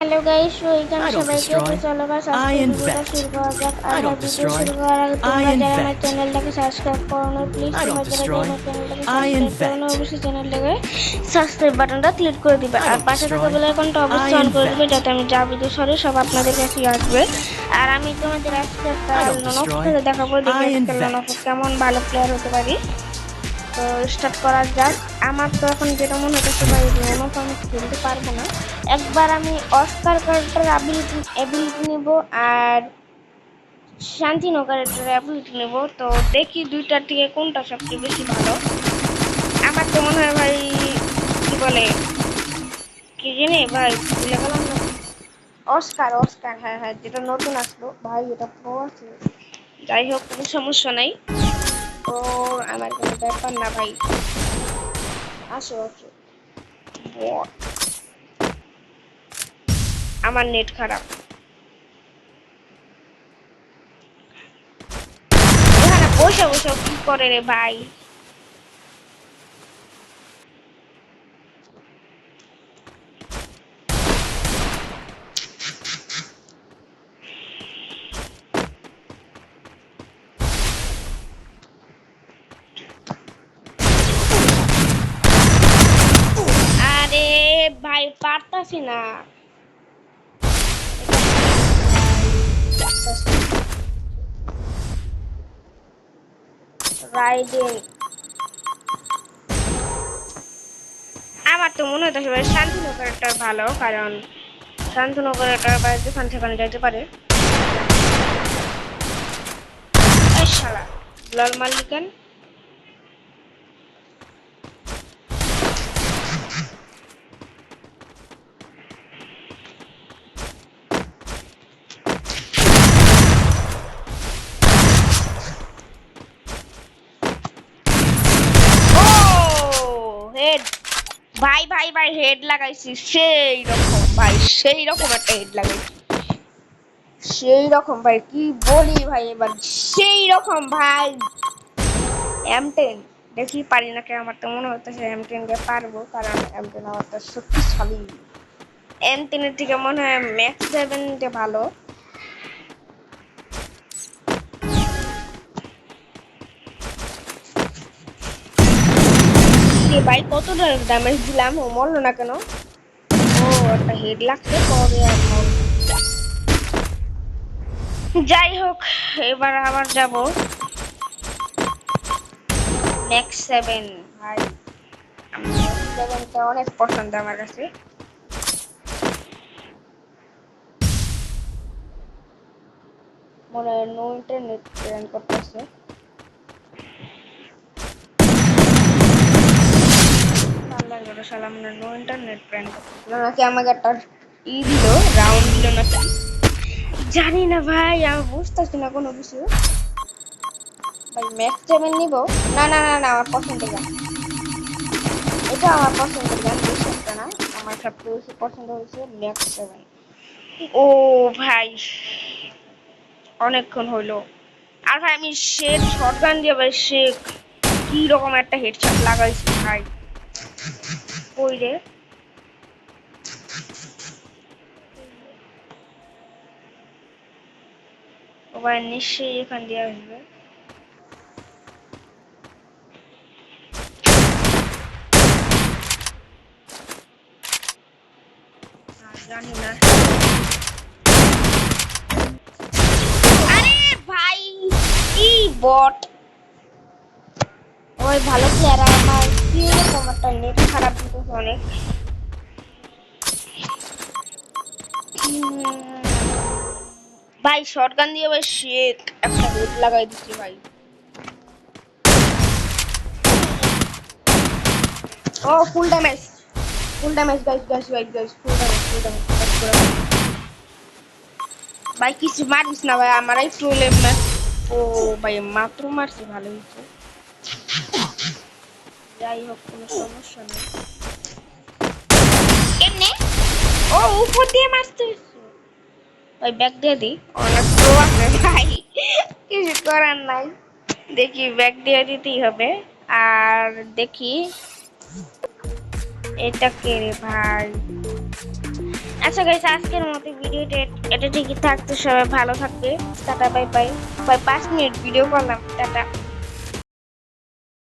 Hello guys, so এখানে I don't সবাইকে তো destroy, চলো গাইস I আজকে ভিডিওটা invent. শুরু করা যাক। আর I হ্যাঁ, don't ভিডিও destroy, শুরু করার আগে I তোমরা যারা আমার invent. চ্যানেলটাকে সাবস্ক্রাইব করো না, প্লিজ I তোমরা don't যারা destroy, আমার চ্যানেলটাকে I সাবস্ক্রাইব করো না, invent. অবশ্যই চ্যানেলটাকে সাবস্ক্রাইব বাটনটা ক্লিক করে দিবে I আর don't পাশে থাকা destroy, বেল আইকনটা I অবশ্যই অন করে দিবে invent. যাতে আমি যা ভিডিও ছাড়ি সব আপনাদের কাছে আসবে। আর আমি তোমাদের আজকে একটা I don't লনফ destroy, খেলে দেখাবো, দেখি I আজকে লনফ invent. কেমন ভালো প্লেয়ার হতে পারি। তো স্টার্ট করা যাক। আমার তো এখন যেটা মনে হচ্ছে ভাই লনফ আমি খেলতে পারবো না। একবার আমি অস্কার কার্ডের অ্যাবিলিটি নিব আর শান্তিনগরের অ্যাবিলিটি নেব। তো দেখি দুইটার থেকে কোনটা সবচেয়ে বেশি ভালো। আমার তো মনে হয় ভাই কি বলে কি জানি ভাই ভুলে গেলাম না। অস্কার অস্কার, হ্যাঁ হ্যাঁ, যেটা নতুন আসলো ভাই, এটা প্রো আছে। যাই হোক, কোনো সমস্যা নাই। তো আমার কোনো ব্যাপার না ভাই, আসো আসো। বট, আমার নেট খারাপ। এখানে বসে বসে কি করে রে ভাই? আরে ভাই পারতাছি না। রাইডিং, আমার তো মনে হচ্ছে ভাই শান্তিনগরটা ভালো, কারণ শান্তনগরটা বাইরে যেখান সেখানে যাইতে পারে। এই শালা লাল মালিকান। ও হেড, ভাই ভাই ভাই হেড লাগাইছি সেই রকম ভাই, সেই রকম একটা হেড লাগাইছি, সেই রকম ভাই কি বলি ভাই, এবার সেই রকম ভাই। M10 দেখি পারি নাকি, আমার তো মনে হচ্ছে M10 দিয়ে পারবো, কারণ M10 আমার তো শক্তিশালী। M10 এর থেকে মনে হয় ম্যাক্স 7 টা ভালো। ভাই কত ড্যামেজ দিলাম, ও মরলো না কেন? ও একটা হেড লাগছে পরে আর মরলো। যাই হোক, এবার আবার যাব ম্যাক্স 7 ভাই। ম্যাক্স 7টা অনেক পছন্দ আমার কাছে। মনে হয় নো ইন্টারনেট প্ল্যান করতেছে। আল্লাহর ভরসা, আমরা নো ইন্টারনেট প্ল্যান করতেছিল নাকি আমাকে একটা দিল, রাউন্ড দিল নাকি জানি না ভাই, আমি বুঝতেছি না কোনো কিছু। ভাই ম্যাক্স 7 নিব। না না না না, আমার পছন্দের গান এটা, আমার পছন্দের গান বেশি একটা না, আমার সবচেয়ে বেশি পছন্দ হয়েছে ম্যাক্স 7। ও ভাই অনেকক্ষণ হইলো। আর ভাই আমি শেখ শটগান দিয়ে ভাই শেখ কি রকম একটা হেডশট লাগাইছি ভাই। কই রে? ও ভাই নিশ্চয়ই এখান দিয়ে আসবে। জানি না। আরে ভাই কি বট, ওই ভালো প্লেয়ার আমার কি রকম একটা নেট খারাপ দিতেছে অনেক। ভাই শটগান দিয়ে ভাই শেখ একটা হেড লাগাই দিচ্ছি ভাই। ও full damage, full damage guys guys guys guys, full damage full damage. ভাই কিছু মারিস না ভাই, আমার একটু হইলে না। ও ভাই মাত্র মারছি, ভালো হয়েছে। যাই হোক, কোনো সমস্যা নেই। কেমনে ও উপর দিয়ে মারতে হচ্ছে? ভাই ব্যাগ দিয়ে দিই, অনেক প্রো আছে ভাই, কিছু করার নাই। দেখি ব্যাগ দিয়ে দিতেই হবে। আর দেখি এটা কে রে ভাই? আচ্ছা গাইস, আজকের মতো ভিডিওটা এটা ঠিকই থাকতে, সবাই ভালো থাকবে। Tata, bye bye. 5 minute video করলাম, টাটা।